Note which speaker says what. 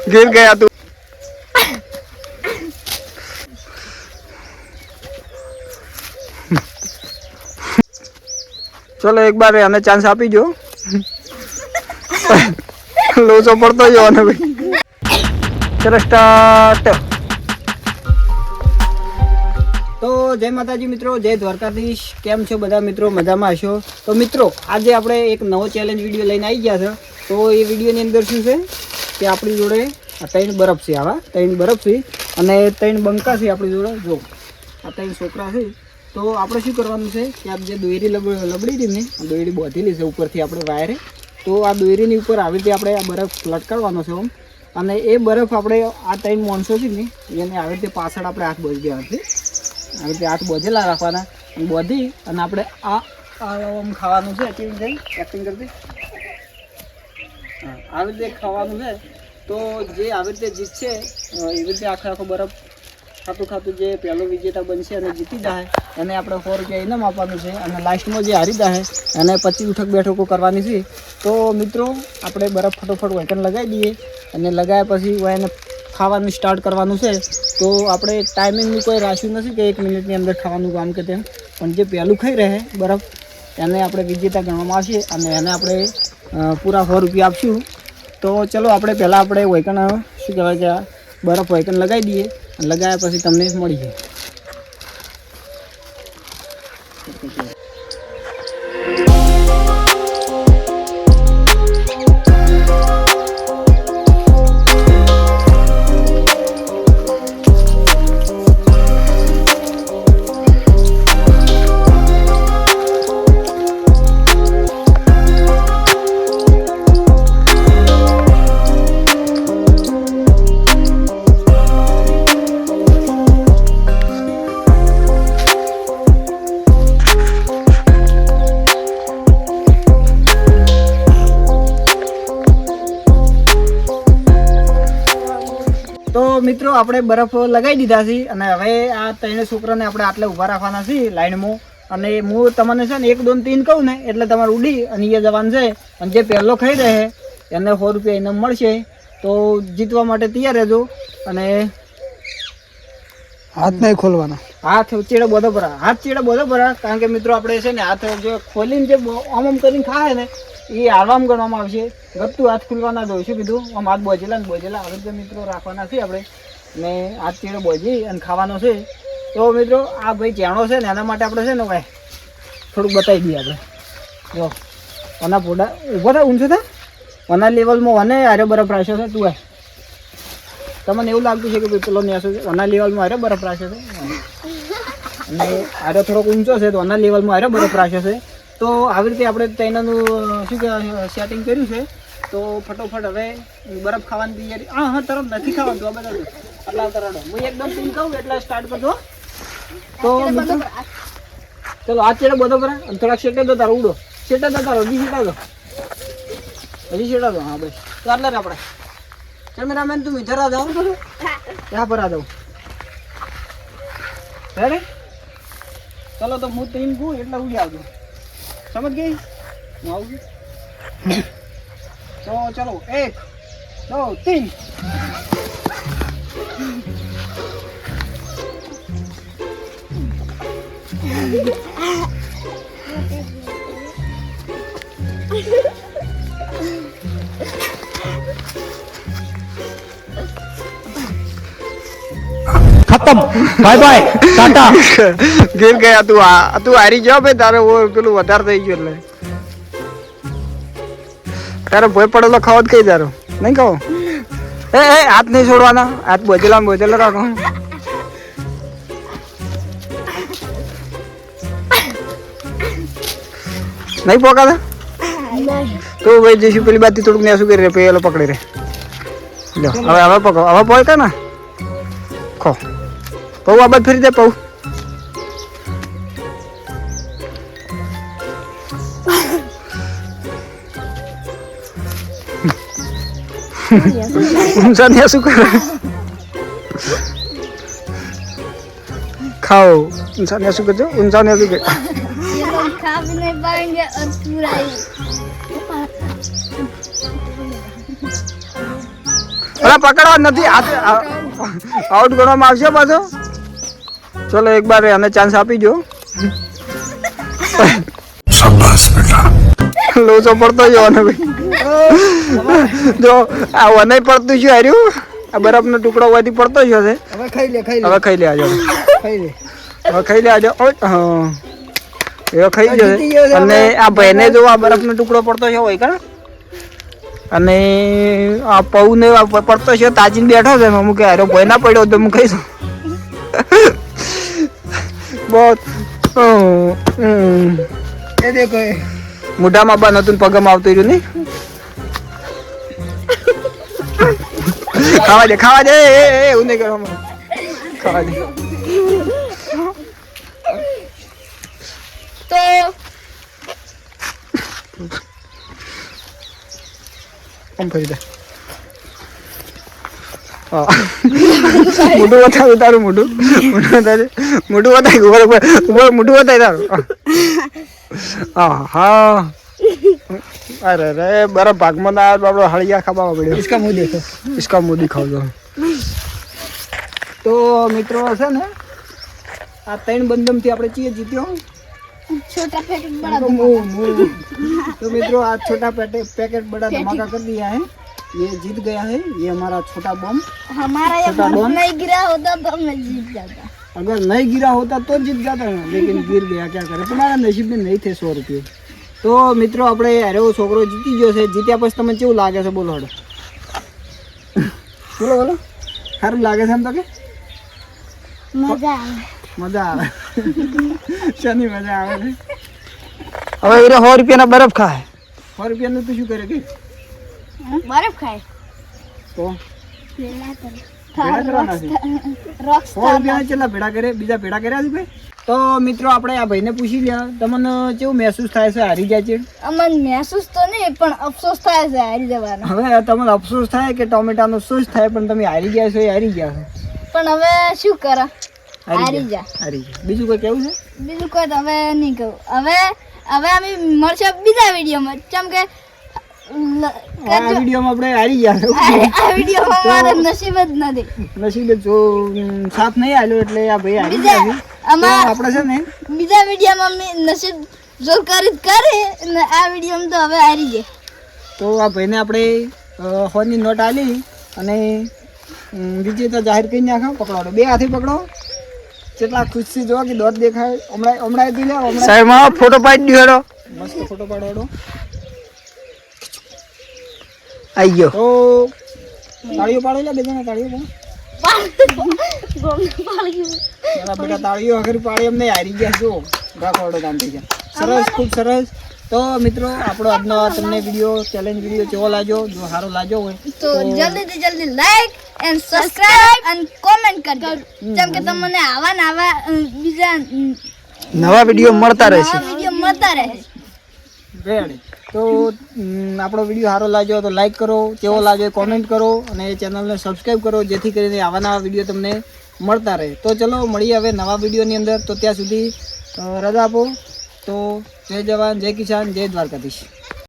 Speaker 1: गिर गया तू। चलो एक बार हमें चांस आपी जो लोचो पड़तो जो ने भाई। चलो स्टार्ट। तो जय माताजी मित्रों, जय द्वारकाधीश। केम छो बधा मित्रों? मजामां हशो। तो मित्रों आज आपणे एक नवो चेलेंज विडियो लईने आई गया छे। तो ये विडियोनी अंदर शुं छे कि आपणी जोड़े आ 3 बरफ छे, आवा 3 बरफ छे अने 3 बंका छे आपणी जोड़े। जो आ 3 छोकरा छे तो આપણે શું કરવાનું છે કે આ જે દોયરી લબડી હતી ને, દોયરી બાંધેલી છે ઉપરથી આપણે વાયરે, તો આ દોયરીની ઉપર આવી રીતે આપણે આ બરફ લટકાવવાનો છે ઓમ, અને એ બરફ આપણે આ 3 માણસો છે ને એને આવી રીતે પાછળ આપણે હાથ બાંધી દેવાના છે। આવી રીતે હાથ બાંધેલા રાખવાના અને બાંધી અને આપણે આ આમ ખાવાનું છે। એક્ટિંગ કરતી હા, આવી રીતે ખાવાનું છે। તો જે આવી રીતે જીતશે એવી રીતે આખો બરફ ખાતું ખાતું જે પહેલો વિજેતા બનશે અને જીતી જાય એને આપણે 100 રૂપિયા ઇનામ આપવાનું છે, અને લાસ્ટમાં જે હારી જાય એને 25 ઉઠક બેઠકો કરવાની છે। તો મિત્રો આપણે બરફ ફટોફટ વેકન લગાવી દઈએ અને લગાવ્યા પછી એને ખાવાનું સ્ટાર્ટ કરવાનું છે। તો આપણે ટાઈમિંગની કોઈ રાશિ નથી કે 1 મિનિટની અંદર ખાવાનું કામ કે તેમ, પણ જે પહેલું ખાઈ રહે બરફ એને આપણે વિજેતા ગણવામાં આવશે અને એને આપણે પૂરા 100 રૂપિયા આપશું। તો ચલો આપણે પહેલાં આપણે વેકન શું કહેવાય કે બરફ વેકન લગાવી દઈએ, लगाया પછી તમને મળી જાય। तो मित्रों આપણે બરફ લગાવી દીધા છે અને હવે આ 3 છોકરાને આપણે આટલે ઊભા રાખવાના છે લાઈનમાં, અને હું તમને છે ને 1 2 3 કહું ને એટલે તમારે ઉડી અને એ જવાન છે, અને જે પહેલો ખાઈ રહે એને 100 રૂપિયા ઇનામ મળશે। તો જીતવા માટે તૈયાર રહેજો અને હાથ નહીં ખોલવાના, હાથ ચેડે બધો ભરા, હાથ ચેડે બધો ભરા, કારણ કે મિત્રો આપણે છે ને હાથ જો ખોલીને જે આમ આમ કરીને ખાય ને એ હાલવામાં ગણવામાં આવશે। ગત્તું હાથ ખુલવાના દો, શું કીધું આમ હાથ બોજેલા ને બોજેલા આવી રીતે મિત્રો રાખવાના છે આપણે, ને હાથ ચેડે બોજી અને ખાવાનો છે। તો મિત્રો આ ભાઈ ચેણો છે ને એના માટે આપણે છે ને ભાઈ થોડુંક બતાવી દઈએ આપણે। જો આના પોડા ઊભો થાય, ઊંચો થાય, આના લેવલમાં અને આરે બરફ રાખ્યો છે। તું ભાઈ તમને એવું લાગતું છે કે ભાઈ પેલો નેસો છે, આના લેવલમાં આરે બરફ રાખ્યો છે અને આરે થોડોક ઊંચો છે તો આના લેવલમાં આરે બરફ રાખ્યો છે। તો આવી રીતે આપણે તૈનાનું શું કહેવાય સેટિંગ કર્યું છે। તો ફટોફટ હવે બરફ ખાવાની તૈયારી। હા તરત નથી ખાવાનું, તો બધા આટલા તરાડો હું એકદમ ટીમ કહું એટલે સ્ટાર્ટ કરજો। તો મિત્રો ચલો આ ચેડે બધો ભરા અને થોડાક શેટે દો, તારો ઉડો શેટા દો, તારો હજી શેટા દો, હજી શેટા દો। હા બસ તો આટલા જ આપણે કેમેરામેન તું ઇધર આ જાઓ, यहाँ पर आ जाओ, रेडी? चलो तो હું 3 કહું એટલે ઉડી આવજો, समझ गई? હું આવું તો ચલો 1 2 3 खत्म, बाय बाय, टाटा। गिर गया तू हारी गयो भाई, तारे वो पेलू વધાર થઈ ગયો એટલે તારે ભય પડેલો ખાવ જ કઈ તારો નહીં ખાવ। એ હાથ નહીં છોડવાના, હાથ બોજેલા રાખો। નહીં પોકાતા તો ભાઈ જઈશું પેલી બાજુ થોડુંક ને શું કરી રે પેલો પકડી રે। લો હવે પકડો, હવે પોકા ને ખો પૌ આ બાદ ફરી દે પૌ। ઊંચા ને શું કરે खाओ इंसान ऐसे करते हो, इंसान ऐसे कर खा भी नहीं पाएंगे और पूरा ही અલા પકડવા નથી આઉટ ગણવામાં આવશે પાછો ચલો એક બાર આને ચાન્સ આપી જો શાબાશ બેટા લોચો પડતો જો ને ભાઈ જો આ વનય પડતું છે હાર્યું આ બરફનો ટુકડો વાથી પડતો જ હશે હવે ખાઈ લે આજો ખાઈ લે આજો હા એ ખાઈ જશે અને આ ભાઈને જો આ બરફનો ટુકડો પડતો છે હોય કા અને આ પૌ ને પડતો છે તાજીને બેઠો છે અમુક હારો ભય ના પડ્યો તો હું ખાઈશું બહુ એ દેખો મોઢામાં બા નતું પગમાં આવતું રહ્યું નહીં ખાવા દે એવું નહીં કરવા ખાવા દે
Speaker 2: તો
Speaker 1: આમ ફરી દે મોઢું બતાવ્યું તારું મોઢું બતાવે મોઢું બતાવી તારું હા અરે રે બરફ ભાગમાં ના બાબડો હળિયા ખાવા પડ્યો इसका मुंह दिखाओ जो તો મિત્રો છે ને આ 3 બંધમ થી આપણે ચીએ જીત્યો
Speaker 2: छोटा पैकेट बड़ा
Speaker 1: तो मित्रों आज छोटा पैकेट बड़ा धमाका कर दिया है ये जीत गया है ये हमारा छोटा बम
Speaker 2: हमारा ये बम नहीं गिरा होता तो मैं जीत जाता
Speaker 1: अगर नहीं गिरा होता तो जीत जाता है लेकिन गिर गया क्या करे तुम्हारा नसीब में नहीं थे 100 रुपये तो मित्रों આપણે અરે છોકરો જીતી ગયો છે જીત્યા પછી તમને કેવું લાગે છે બોલો હડો બોલો સારું લાગે છે એમ તો કે
Speaker 2: मजा
Speaker 1: આવે શની મજા આવે છે હવે એ 100 રૂપિયાના બરફ ખાય 100 રૂપિયાનું તું શું કરે કે
Speaker 2: बर्फ खाए
Speaker 1: તો
Speaker 2: लेला कर
Speaker 1: ભેડા કરવાના છે 100 રૂપિયાના કેટલા ભેડા કરે બીજા ભેડા કર્યા છે ભાઈ તો મિત્રો આપણે આ ભાઈને પૂછી લ્યા તમને કેવું મહેસૂસ થાય છે હારી જાય છે
Speaker 2: અમન મહેસૂસ તો નહીં પણ અફસોસ થાય છે હારી જવાનો
Speaker 1: હવે તમને અફસોસ થાય કે ટોમેટાનો સોસ થાય પણ તમે હારી ગયા છો એ હારી ગયા છો
Speaker 2: પણ હવે શું કરે હારી જા
Speaker 1: બીજું કોઈ કેવું છે
Speaker 2: બીજું કોઈ તો હવે નહીં કહું હવે અમે મળશે બીજા વિડીયોમાં કેમ કે
Speaker 1: આ વિડીયોમાં આપણે હારી ગયા છો
Speaker 2: આ વિડીયોમાં મારે નસીબ જ નથી
Speaker 1: નસીબે જો સાથ નહીં આલ્યો એટલે આ ભાઈ હારી ગયા છે આપણે છે ને
Speaker 2: બીજા વિડીયોમાં અમે નસીબ જોર કરી અને આ વિડીયોમાં તો હવે હારી જાય
Speaker 1: તો આ ભાઈને આપણે ફોનની નોટ આલી અને વિજેતા જાહેર કરી નાખો પકડો બે હાથે પકડો કેટલા ખુશી જો કે દોત દેખાય હમણાં દી લે સાહેબ ફોટો પાડી દીધો મસ્ત ફોટો પાડો આઈ ગયો તો તાળીઓ પાડો લે બેને તાળીઓ બેટા તાળીઓ અગર પાડી એમને હારી ગયા જો ગાકોડો કામ થઈ ગયા સરસ ખૂબ સરસ તો મિત્રો આપણો આજનો તમને વિડીયો ચેલેન્જ વિડીયો કેવો લાગ્યો જો સારો લાગ્યો હોય
Speaker 2: તો જલ્દી like and subscribe and comment કરજો જેમ કે તમને આવા બીજા
Speaker 1: નવા વિડીયો મળતા રહેશે રેડી તો આપણો વિડીયો સારો લાગ્યો તો લાઈક કરો કેવો લાગ્યો કોમેન્ટ કરો અને ચેનલને સબસ્ક્રાઇબ કરો જેથી કરીને આવા નવા વિડીયો તમને મળતા રહે તો ચલો મળીએ હવે નવા વિડીયોની અંદર તો ત્યાં સુધી રજા આપો તો જય જવાન જય કિસાન જય દ્વારકાધીશ